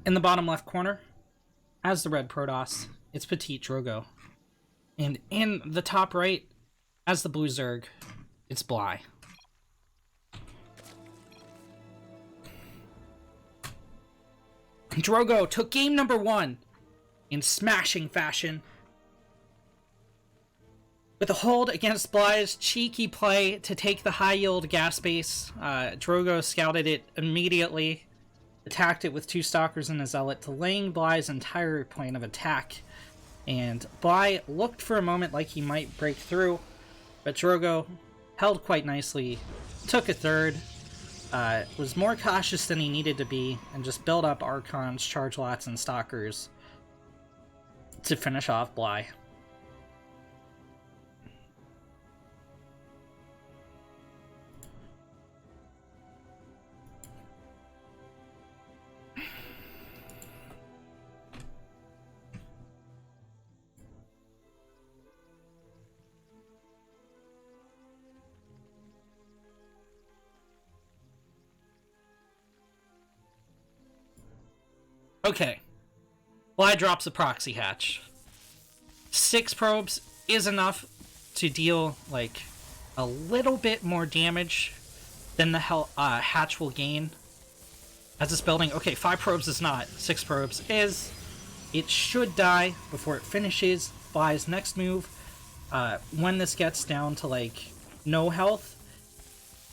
In the bottom left corner, as the red Protoss, it's PtitDrogo. And in the top right, as the blue Zerg, it's Bly. Drogo took game number 1 in smashing fashion. With a hold against Bly's cheeky play to take the high-yield gas base, Drogo scouted it immediately, attacked it with 2 Stalkers and a Zealot, delaying Bly's entire plan of attack. And Bly looked for a moment like he might break through, but Drogo held quite nicely, took a third, was more cautious than he needed to be, and just built up Archons, Charge Lots, and Stalkers to finish off Bly. Okay, Bly drops a proxy hatch. 6 probes is enough to deal, like, a little bit more damage than the hatch will gain as it's building. Okay, 5 probes is not. 6 probes is. It should die before it finishes. Bly's next move, when this gets down to, like, no health,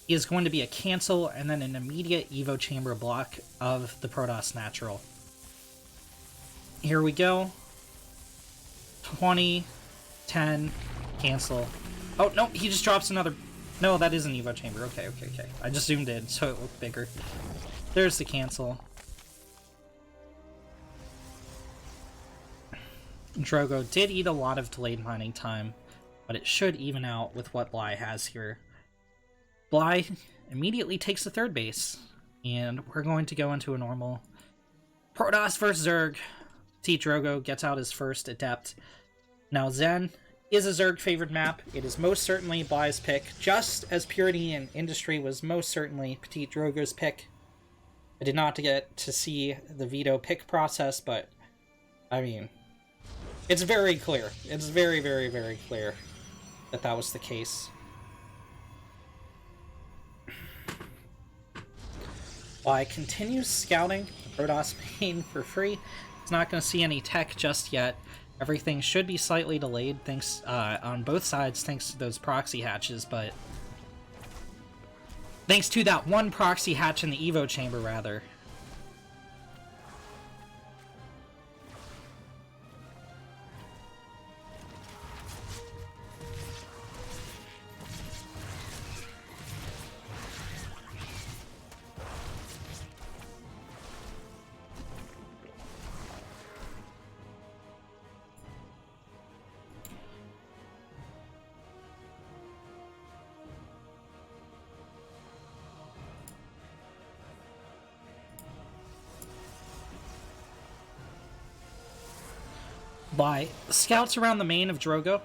is going to be a cancel and then an immediate Evo Chamber block of the Protoss Natural. Here we go. 20, 10, cancel. Oh, no, he just drops another... No, that is an Evo Chamber. Okay. I just zoomed in, so it looked bigger. There's the cancel. Drogo did eat a lot of delayed mining time, but it should even out with what Bly has here. Bly immediately takes the third base, and we're going to go into a normal Protoss versus Zerg. PtitDrogo gets out his first Adept. Now, Zen is a Zerg favored map. It is most certainly Bly's pick, just as Purity and Industry was most certainly PtitDrogo's pick. I did not get to see the veto pick process, but, I mean, it's very clear. It's very, very, very clear that that was the case. Bly continues scouting the Protoss main for free. Not going to see any tech just yet. Everything should be slightly delayed thanks on both sides thanks to those proxy hatches, but thanks to that one proxy hatch in the Evo chamber, rather. Bly scouts around the main of Drogo.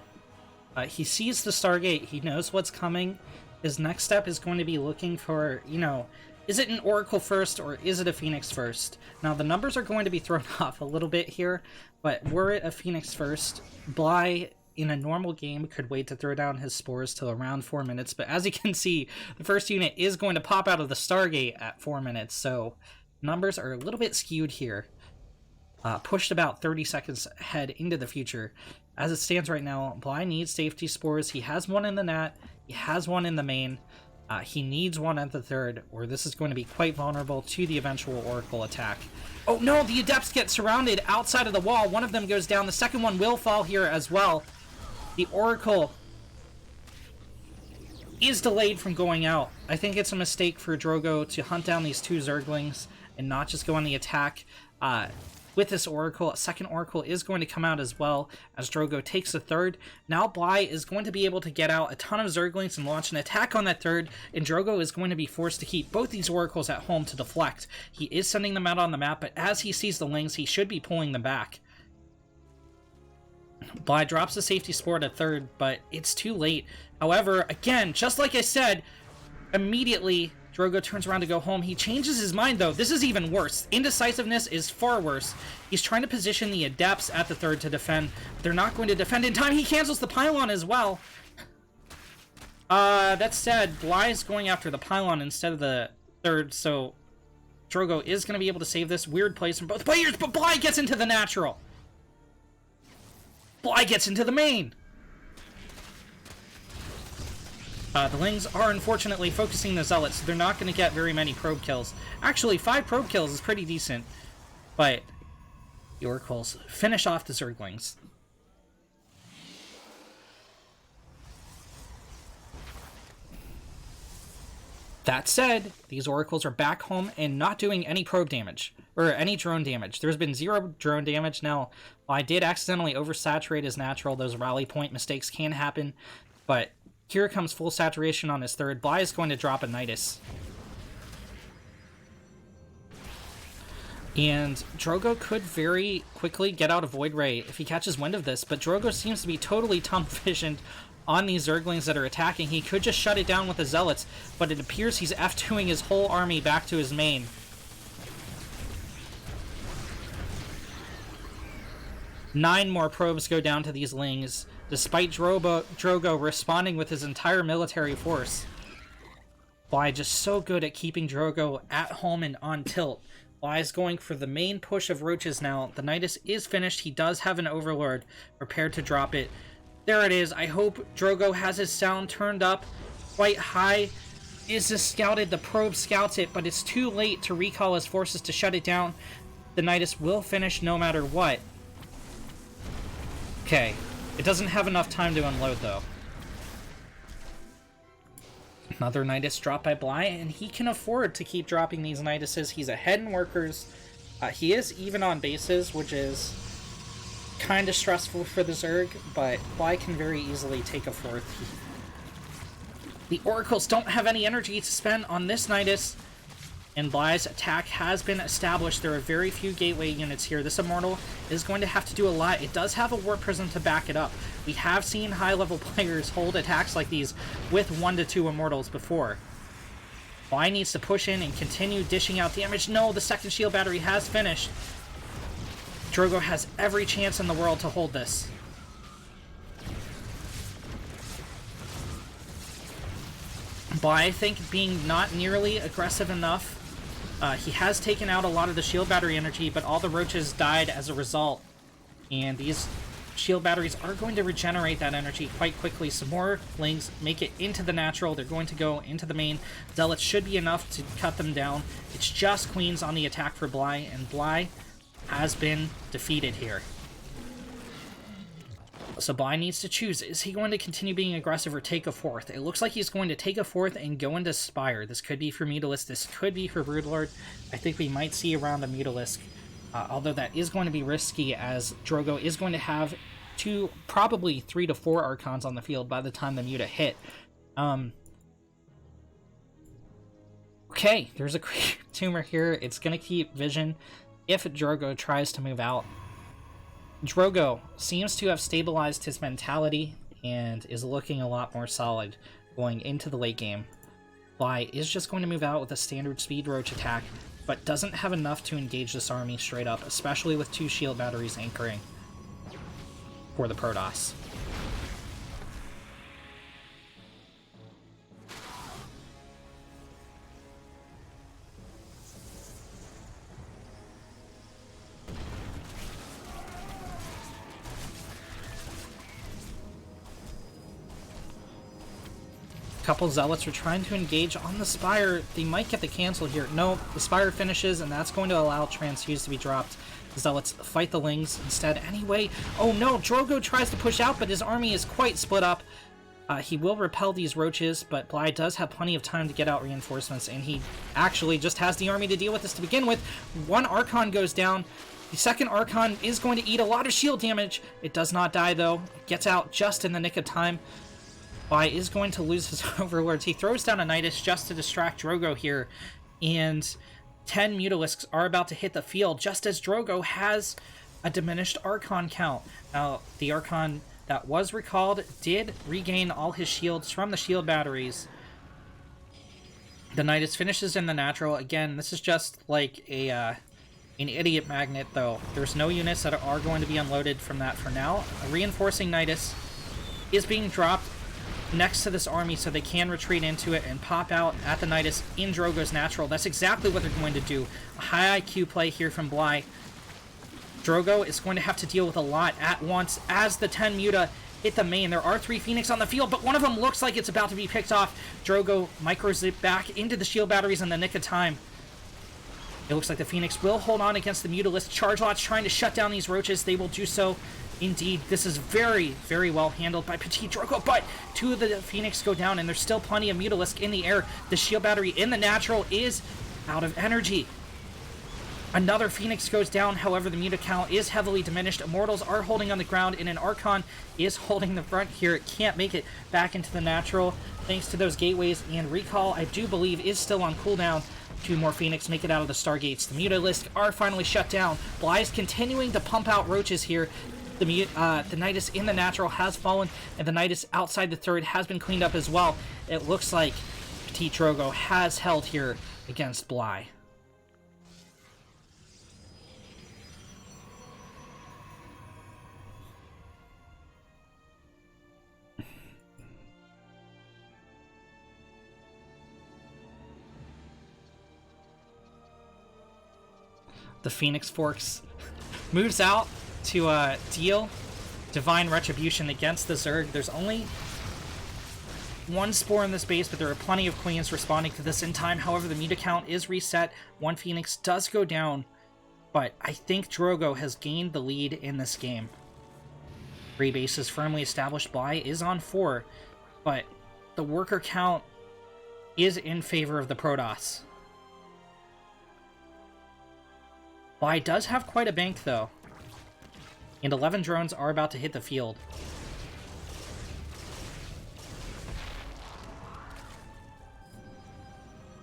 He sees the Stargate. He knows what's coming. His next step is going to be looking for, you know, is it an Oracle first or is it a Phoenix first? Now, the numbers are going to be thrown off a little bit here, but were it a Phoenix first, Bly, in a normal game, could wait to throw down his spores till around 4 minutes, but as you can see, the first unit is going to pop out of the Stargate at 4 minutes, so numbers are a little bit skewed here. Pushed about 30 seconds ahead into the future. As it stands right now, Bly needs safety spores. He has one in the net. He has one in the main. He needs one at the third, or this is going to be quite vulnerable to the eventual Oracle attack. Oh no, the Adepts get surrounded outside of the wall. One of them goes down. The second one will fall here as well. The Oracle is delayed from going out. I think it's a mistake for Drogo to hunt down these 2 Zerglings and not just go on the attack. With this Oracle, a second Oracle is going to come out as well as Drogo takes a third. Now Bly is going to be able to get out a ton of Zerglings and launch an attack on that third, and Drogo is going to be forced to keep both these Oracles at home to deflect. He is sending them out on the map, but as he sees the Lings, he should be pulling them back. Bly drops the safety spore at third, but it's too late. However, again, just like I said, immediately Drogo turns around to go home. He changes his mind, though. This is even worse. Indecisiveness is far worse. He's trying to position the Adepts at the third to defend. They're not going to defend in time. He cancels the pylon as well. That said, Bly is going after the pylon instead of the third, so Drogo is going to be able to save this. Weird plays from both players, but Bly gets into the natural. Bly gets into the main. The Lings are unfortunately focusing the Zealots, so they're not going to get very many probe kills. Actually, 5 probe kills is pretty decent, but the Oracles finish off the Zerglings. That said, these Oracles are back home and not doing any probe damage, or any drone damage. There's been 0 drone damage. Now, while I did accidentally oversaturate his natural, those rally point mistakes can happen, but here comes full saturation on his third. Bly is going to drop a Nidus. And Drogo could very quickly get out of Void Ray if he catches wind of this, but Drogo seems to be totally tunnel-visioned on these Zerglings that are attacking. He could just shut it down with the Zealots, but it appears he's F2ing his whole army back to his main. Nine more probes go down to these Lings, despite Drogo responding with his entire military force. Bly just so good at keeping Drogo at home and on tilt. Bly is going for the main push of Roaches now. The Nidus is finished. He does have an Overlord prepared to drop it. There it is. I hope Drogo has his sound turned up quite high. Is this scouted? The probe scouts it, but it's too late to recall his forces to shut it down. The Nidus will finish no matter what. Okay. It doesn't have enough time to unload, though. Another Nidus dropped by Bly, and he can afford to keep dropping these Niduses. He's ahead in workers. He is even on bases, which is kind of stressful for the Zerg, but Bly can very easily take a fourth. The Oracles don't have any energy to spend on this Nidus, and Bly's attack has been established. There are very few gateway units here. This Immortal is going to have to do a lot. It does have a Warp Prism to back it up. We have seen high-level players hold attacks like these with 1 to 2 Immortals before. Bly needs to push in and continue dishing out damage. No, the second shield battery has finished. Drogo has every chance in the world to hold this. Bly, I think, being not nearly aggressive enough. He has taken out a lot of the shield battery energy, but all the Roaches died as a result. And these shield batteries are going to regenerate that energy quite quickly. Some more Lings make it into the natural. They're going to go into the main. Zealots should be enough to cut them down. It's just Queens on the attack for Bly, and Bly has been defeated here. So Bly needs to choose. Is he going to continue being aggressive or take a fourth? It looks like he's going to take a fourth and go into Spire. This could be for Mutalisk. This could be for Broodlord. I think we might see around a Mutalisk. Although that is going to be risky, as Drogo is going to have probably 3 to 4 Archons on the field by the time the Muta hit. Okay, there's a tumor here. It's going to keep vision if Drogo tries to move out. Drogo seems to have stabilized his mentality and is looking a lot more solid going into the late game. Bly is just going to move out with a standard speed roach attack, but doesn't have enough to engage this army straight up, especially with 2 shield batteries anchoring for the Protoss. Couple Zealots are trying to engage on the Spire. They might get the cancel here. No, the Spire finishes, and that's going to allow Transfuse to be dropped. The Zealots fight the Lings instead anyway. Oh no, Drogo tries to push out, but his army is quite split up. He will repel these Roaches, but Bly does have plenty of time to get out reinforcements, and he actually just has the army to deal with this to begin with. 1 Archon goes down. The second Archon is going to eat a lot of shield damage. It does not die, though. It gets out just in the nick of time. Bly is going to lose his Overlords. He throws down a Nidus just to distract Drogo here, and 10 Mutalisks are about to hit the field, just as Drogo has a diminished Archon count. Now, the Archon that was recalled did regain all his shields from the shield batteries, The Nidus finishes in the natural. Again, this is just like a an idiot magnet, though. There's no units that are going to be unloaded from that for now. A reinforcing Nidus is being dropped next to this army so they can retreat into it and pop out at the Nidus in Drogo's natural. That's exactly what they're going to do. A high IQ play here from Bly. Drogo is going to have to deal with a lot at once as the 10 Muta hit the main. There are 3 Phoenix on the field, but one of them looks like it's about to be picked off. Drogo micros it back into the shield batteries in the nick of time. It looks like the Phoenix will hold on against the Mutalisk. Charge Lots trying to shut down these roaches. They will do so. Indeed, this is very, very well handled by PtitDrogo, but 2 of the Phoenix go down, and there's still plenty of Mutalisk in the air. The shield battery in the natural is out of energy. Another Phoenix goes down, however, the Muta count is heavily diminished. Immortals are holding on the ground, and an Archon is holding the front here. It can't make it back into the natural, thanks to those gateways, and Recall, I do believe, is still on cooldown. 2 more Phoenix make it out of the Stargates. The Mutalisk are finally shut down. Bly is continuing to pump out roaches here. The Nidus in the natural has fallen, and the Nidus outside the third has been cleaned up as well. It looks like PtitDrogo has held here against Bly. The Phoenix Forks moves out to deal Divine Retribution against the Zerg. There's only 1 spore in this base, but there are plenty of Queens responding to this in time. However, the Muta count is reset. 1 Phoenix does go down, but I think Drogo has gained the lead in this game. 3 bases firmly established. Bly is on 4, but the worker count is in favor of the Protoss. Bly does have quite a bank, though. And 11 drones are about to hit the field.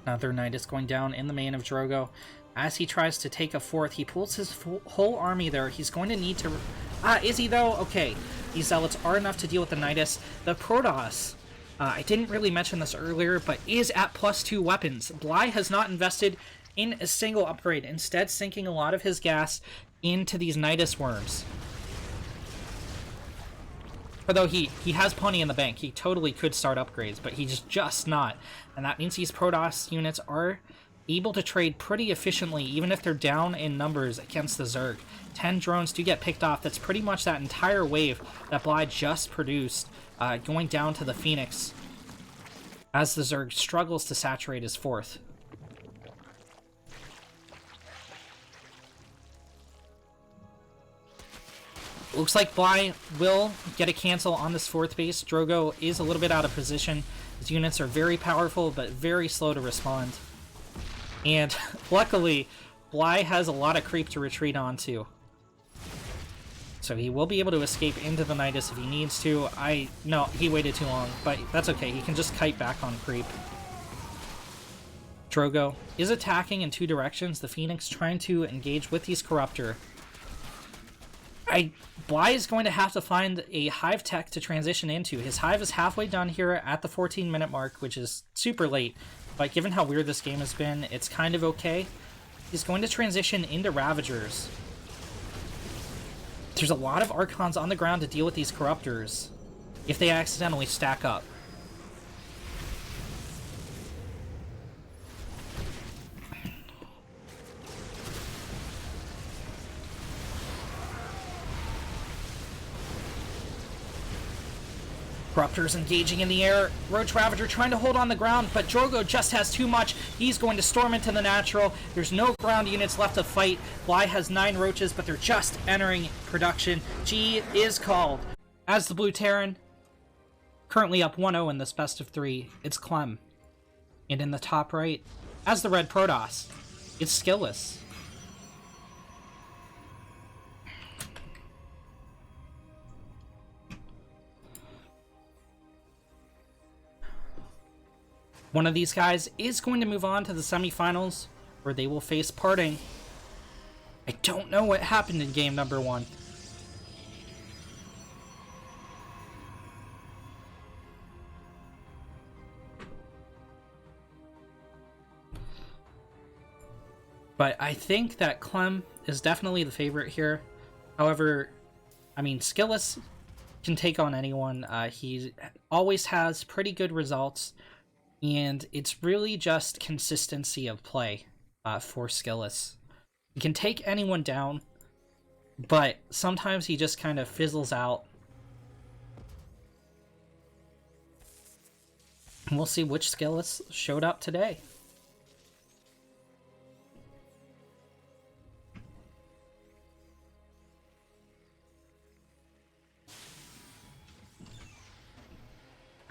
Another Nidus going down in the main of Drogo. As he tries to take a 4th, he pulls his whole army there. He's going to need to... is he, though? Okay. These Zealots are enough to deal with the Nidus. The Protoss, I didn't really mention this earlier, but is at +2 weapons. Bly has not invested in a single upgrade, instead sinking a lot of his gas into these Nidus worms. Although he has plenty in the bank, he totally could start upgrades, but he's just not. And that means these Protoss units are able to trade pretty efficiently, even if they're down in numbers against the Zerg. 10 drones do get picked off. That's pretty much that entire wave that Bly just produced, going down to the Phoenix, as the Zerg struggles to saturate his 4th. Looks like Bly will get a cancel on this 4th base. Drogo is a little bit out of position. His units are very powerful, but very slow to respond. And luckily, Bly has a lot of creep to retreat onto. So he will be able to escape into the Nidus if he needs to. No, he waited too long, but that's okay. He can just kite back on creep. Drogo is attacking in 2 directions. The Phoenix trying to engage with these Corruptor. Bly is going to have to find a hive tech to transition into. His hive is halfway done here at the 14-minute mark, which is super late. But given how weird this game has been, it's kind of okay. He's going to transition into Ravagers. There's a lot of Archons on the ground to deal with these Corruptors if they accidentally stack up. Corruptors engaging in the air. Roach Ravager trying to hold on the ground, but Drogo just has too much. He's going to storm into the natural. There's no ground units left to fight. Bly has 9 roaches, but they're just entering production. G is called. As the Blue Terran, currently up 1-0 in this best of 3, it's Clem. And in the top right, as the Red Protoss, it's Skillless. One of these guys is going to move on to the semifinals, where they will face Parting. I don't know what happened in game number 1. But I think that Clem is definitely the favorite here. However, I mean, Skillous can take on anyone. He always has pretty good results, and it's really just consistency of play for Skillous. He can take anyone down, but sometimes he just kind of fizzles out. And we'll see which Skillous showed up today.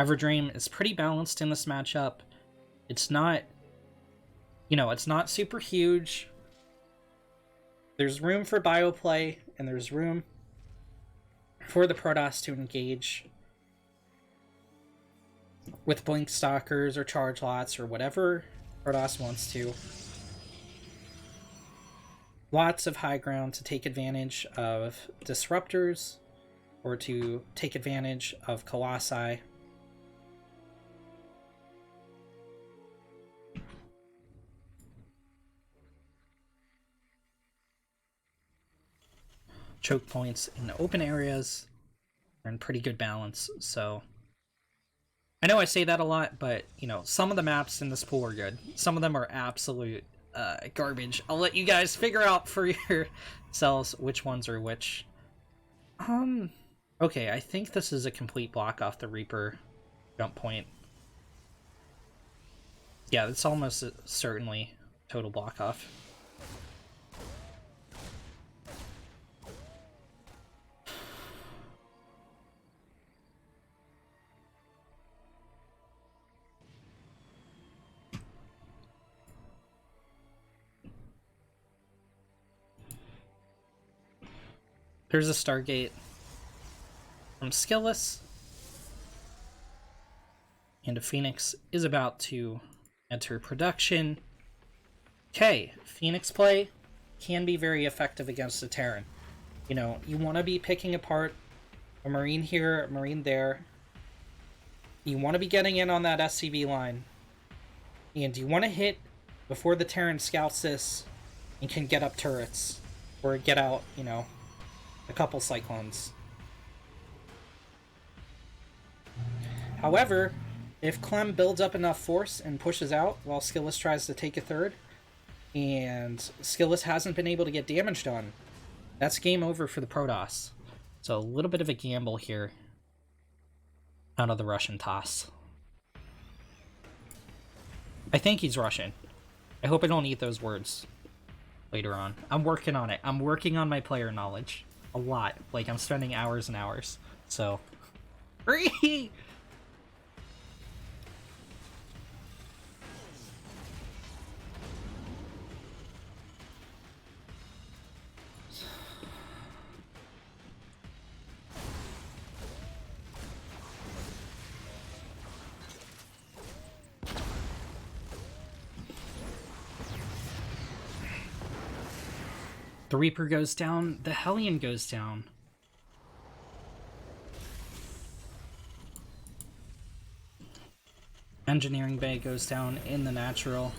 Everdream is pretty balanced in this matchup. It's not, it's not super huge. There's room for bio play, and there's room for the Protoss to engage with Blink Stalkers or Charge Lots or whatever Protoss wants to. Lots of high ground to take advantage of Disruptors or to take advantage of Colossi. Choke points in the open areas are in pretty good balance, so I know I say that a lot, but some of the maps in this pool are good. Some of them are absolute garbage. I'll let you guys figure out for yourselves which ones are which. Okay, I think this is a complete block off the Reaper jump point. Yeah, it's almost certainly total block off. There's a Stargate from Skillous, and a Phoenix is about to enter production. Okay, Phoenix play can be very effective against a Terran. You want to be picking apart a Marine here, a Marine there. You want to be getting in on that SCV line, and you want to hit before the Terran scouts this and can get up turrets, or get out, a couple Cyclones. However, if Clem builds up enough force and pushes out while Skillous tries to take a third, and Skillous hasn't been able to get damage done, that's game over for the Protoss. So a little bit of a gamble here out of the Russian toss. I think he's Russian. I hope I don't eat those words later on. I'm working on it. I'm working on my player knowledge. A lot. Like, I'm spending hours and hours. So. Free! The Reaper goes down, the Hellion goes down. Engineering Bay goes down in the natural.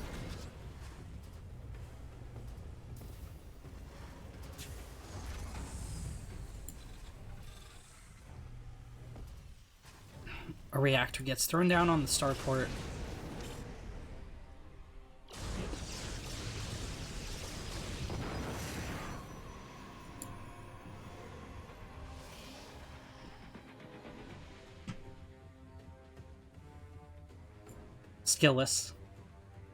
A reactor gets thrown down on the starport.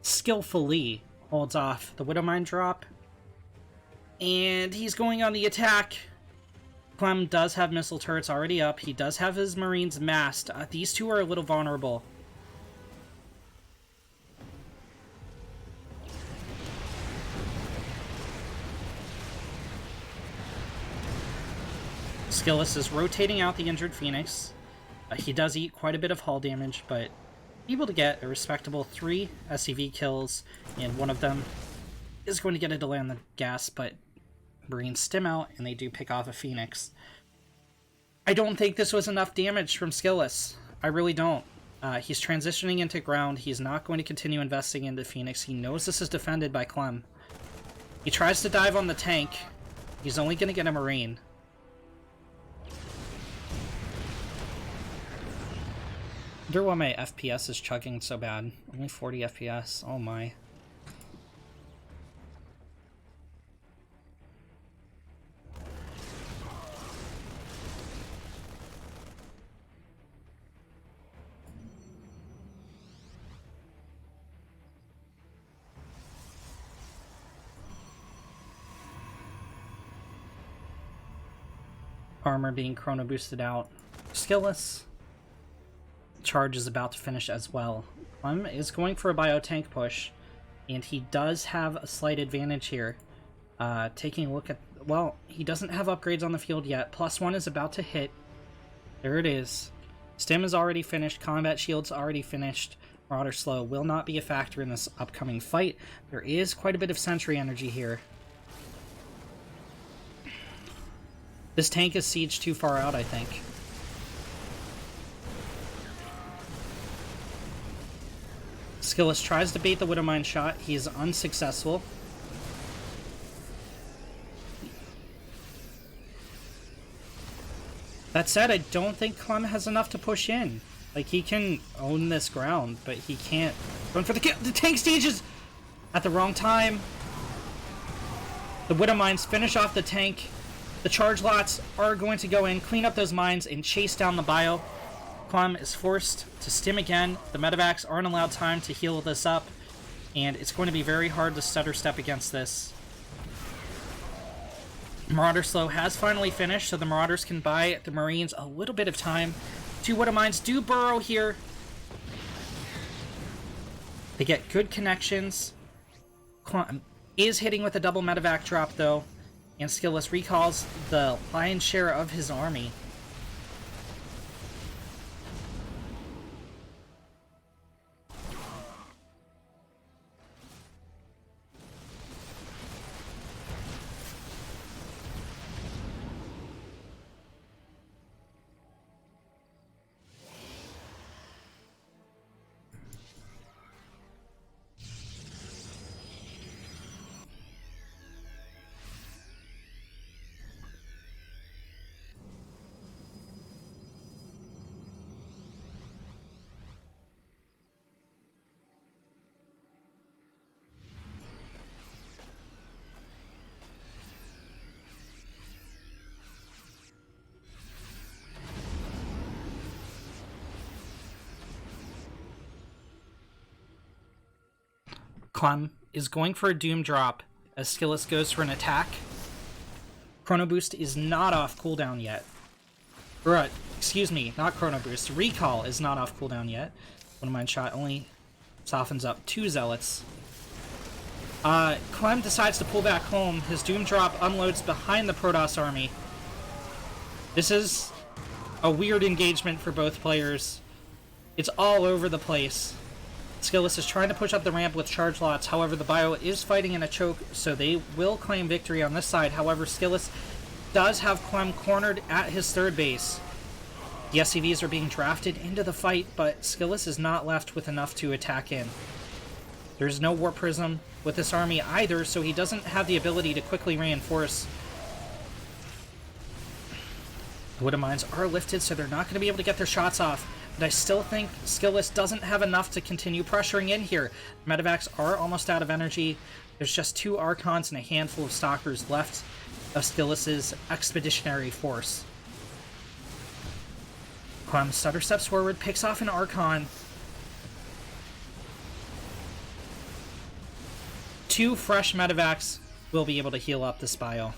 Skillfully holds off the Widowmine drop, and he's going on the attack. Clem does have missile turrets already up. He does have his Marines massed. These two are a little vulnerable. Skillous is rotating out the injured Phoenix. He does eat quite a bit of hull damage, but able to get a respectable 3 SCV kills, and one of them is going to get a delay on the gas, but Marines stim out, and they do pick off a Phoenix. I don't think this was enough damage from Skillous. I really don't. He's transitioning into ground. He's not going to continue investing into Phoenix. He knows this is defended by Clem. He tries to dive on the tank. He's only going to get a Marine. I wonder why my FPS is chugging so bad. Only 40 FPS. Oh my. Armor being chrono boosted out. Skillless. Charge is about to finish as well. Is going for a bio-tank push, and he does have a slight advantage here. Taking a look at... Well, he doesn't have upgrades on the field yet. +1 is about to hit. There it is. Stim is already finished. Combat shield's already finished. Marauder Slow will not be a factor in this upcoming fight. There is quite a bit of sentry energy here. This tank is sieged too far out, I think. Skillless tries to bait the Widowmine shot. He is unsuccessful. That said, I don't think Clem has enough to push in. Like, he can own this ground, but he can't run for the kill. The tank stages at the wrong time. The Widowmines finish off the tank. The charge lots are going to go in, clean up those mines, and chase down the bio. Clem is forced to stim again. The medevacs aren't allowed time to heal this up, and it's going to be very hard to stutter step against this. Marauder Slow has finally finished, so the Marauders can buy the Marines a little bit of time. 2 Widowmines do burrow here. They get good connections. Clem is hitting with a double medevac drop, though, and Skillless recalls the lion's share of his army. Clem is going for a Doom drop as Skillless goes for an attack. Chrono Boost is not off cooldown yet. Excuse me, not Chrono Boost. Recall is not off cooldown yet. Widowmine shot only softens up 2 Zealots. Clem decides to pull back home. His Doom drop unloads behind the Protoss army. This is a weird engagement for both players. It's all over the place. Skillless is trying to push up the ramp with charge lots. However, the bio is fighting in a choke, so they will claim victory on this side. However, Skillless does have Clem cornered at his third base. The SCVs are being drafted into the fight, but Skillless is not left with enough to attack in. There's no Warp Prism with this army either, so he doesn't have the ability to quickly reinforce. The Widowmines are lifted, so they're not going to be able to get their shots off. But I still think Skillless doesn't have enough to continue pressuring in here. Medevacs are almost out of energy. There's just 2 Archons and a handful of Stalkers left of Skilless's expeditionary force. Clem stutter steps forward, picks off an Archon. 2 fresh Medevacs will be able to heal up this bio.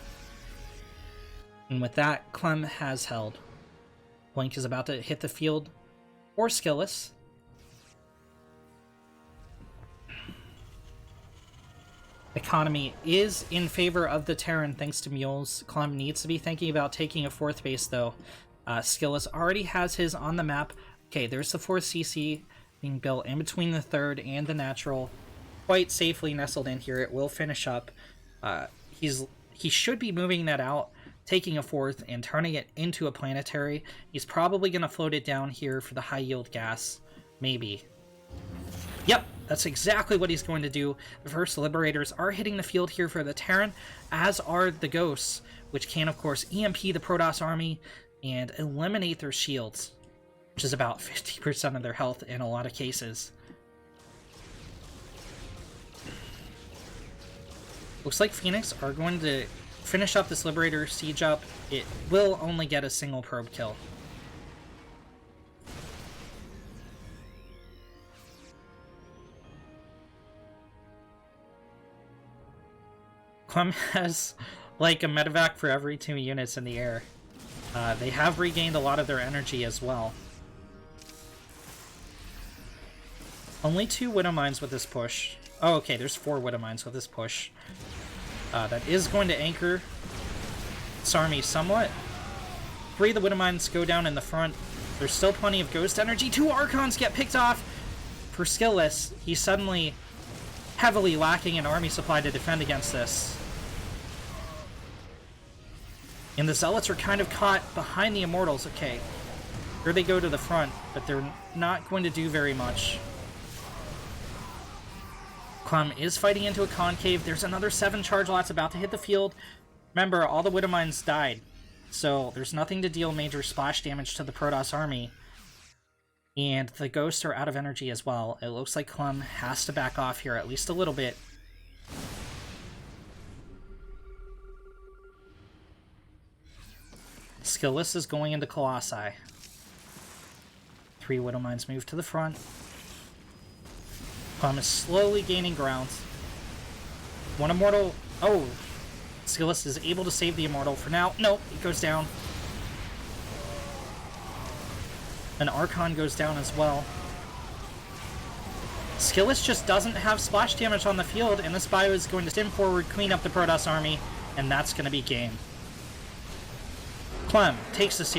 And with that, Clem has held. Blink is about to hit the field or Skillless. Economy is in favor of the Terran thanks to Mules. Clem needs to be thinking about taking a 4th base, though. Skillless already has his on the map. Okay, there's the 4th CC being built in between the 3rd and the natural. Quite safely nestled in here. It will finish up. He should be moving that out, taking a 4th and turning it into a planetary. He's probably going to float it down here for the high yield gas. Maybe. Yep, that's exactly what he's going to do. The first Liberators are hitting the field here for the Terran, as are the Ghosts, which can, of course, EMP the Protoss army and eliminate their shields, which is about 50% of their health in a lot of cases. Looks like Phoenix are going to finish up this Liberator siege up. It will only get a single probe kill. Clem has like a medevac for every 2 units in the air. They have regained a lot of their energy as well. Only 2 Widow Mines with this push. Oh, okay, there's 4 Widow Mines with this push. That is going to anchor this army somewhat. 3 of the Widow Mines go down in the front. There's still plenty of Ghost energy. 2 Archons get picked off for Skillless. He's suddenly heavily lacking in army supply to defend against this. And the Zealots are kind of caught behind the Immortals. Okay, here they go to the front, but they're not going to do very much. Clem is fighting into a concave. There's another 7 charge lots about to hit the field. Remember, all the Widow Mines died, so there's nothing to deal major splash damage to the Protoss army. And the Ghosts are out of energy as well. It looks like Clem has to back off here at least a little bit. Skillless is going into Colossi. 3 Widow Mines move to the front. Clem is slowly gaining ground. 1 Immortal... Oh! Skillless is able to save the Immortal for now. Nope, it goes down. An Archon goes down as well. Skillless just doesn't have splash damage on the field, and this bio is going to stim forward, clean up the Protoss army, and that's going to be game. Clem takes the